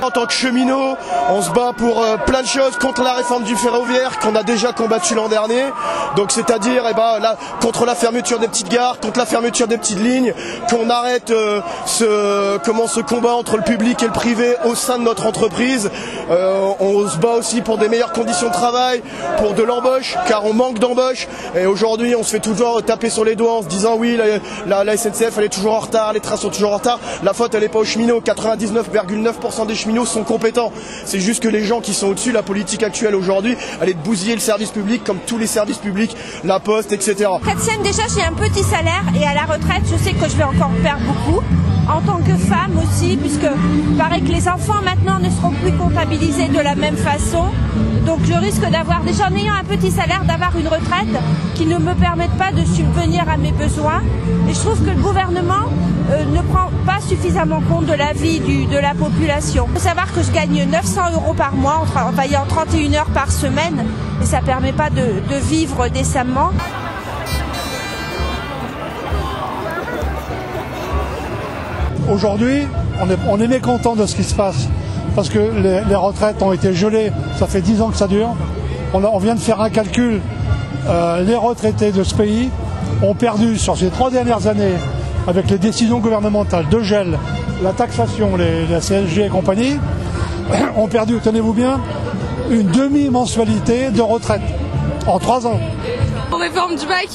En tant que cheminot, on se bat pour plein de choses contre la réforme du ferroviaire qu'on a déjà combattu l'an dernier. Donc c'est-à-dire là, contre la fermeture des petites gares, contre la fermeture des petites lignes, qu'on arrête ce combat entre le public et le privé au sein de notre entreprise. On se bat aussi pour des meilleures conditions de travail, pour de l'embauche, car on manque d'embauche. Et aujourd'hui, on se fait toujours taper sur les doigts en se disant oui, la SNCF elle est toujours en retard, les trains sont toujours en retard. La faute elle n'est pas aux cheminots, 99,9% des cheminots sont compétents. C'est juste que les gens qui sont au-dessus, la politique actuelle aujourd'hui, elle est de bousiller le service public comme tous les services publics, la poste, etc. Chrétienne, déjà j'ai un petit salaire et à la retraite je sais que je vais encore perdre beaucoup. En tant que femme aussi, puisque il paraît que les enfants maintenant ne seront plus comptabilisés de la même façon. Donc je risque d'avoir, déjà en ayant un petit salaire, d'avoir une retraite qui ne me permette pas de subvenir à mes besoins. Et je trouve que le gouvernement ne prend pas suffisamment compte de la vie de la population. Il faut savoir que je gagne 900 € par mois en travaillant 31 heures par semaine et ça ne permet pas de vivre décemment. Aujourd'hui, on est mécontent de ce qui se passe parce que les retraites ont été gelées, ça fait 10 ans que ça dure. On vient de faire un calcul, les retraités de ce pays ont perdu sur ces 3 dernières années, avec les décisions gouvernementales de gel, la taxation, la CSG et compagnie, ont perdu, tenez-vous bien, une demi-mensualité de retraite en 3 ans. Réforme du bac,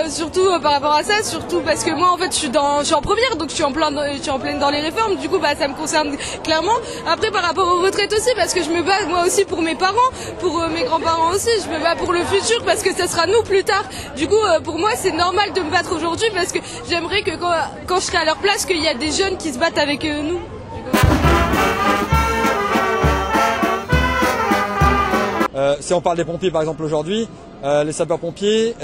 surtout par rapport à ça, surtout parce que moi en fait je suis en première, donc je suis en pleine dans les réformes, du coup ça me concerne clairement. Après par rapport aux retraites aussi, parce que je me bats moi aussi pour mes parents, pour mes grands-parents aussi, je me bats pour le futur parce que ça sera nous plus tard. Du coup pour moi c'est normal de me battre aujourd'hui parce que j'aimerais que quand je serai à leur place qu'il y a des jeunes qui se battent avec nous. Si on parle des pompiers par exemple aujourd'hui, les sapeurs-pompiers,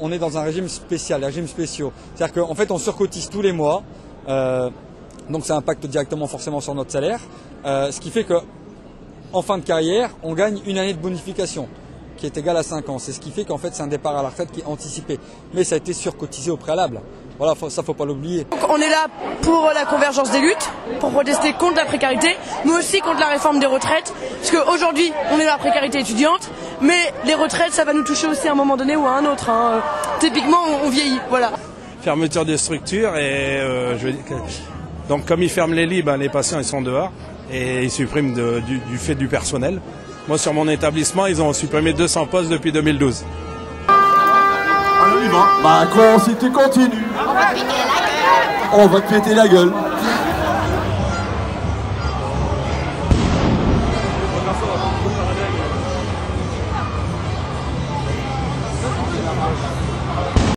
on est dans un régime spécial, les régimes spéciaux. C'est-à-dire qu'en fait on surcotise tous les mois, donc ça impacte directement forcément sur notre salaire, ce qui fait qu'en fin de carrière, on gagne une année de bonification qui est égale à 5 ans. C'est ce qui fait qu'en fait c'est un départ à la retraite qui est anticipé. Mais ça a été surcotisé au préalable. Voilà, ça faut pas l'oublier. On est là pour la convergence des luttes, pour protester contre la précarité, mais aussi contre la réforme des retraites. Parce qu'aujourd'hui, on est dans la précarité étudiante, mais les retraites, ça va nous toucher aussi à un moment donné ou à un autre. Hein. Typiquement, on vieillit, voilà. Fermeture des structures et donc comme ils ferment les lits, les patients ils sont dehors et ils suppriment du fait du personnel. Moi sur mon établissement, ils ont supprimé 200 postes depuis 2012. Allez, on y va. Quoi, si tu continues, on va te péter la gueule.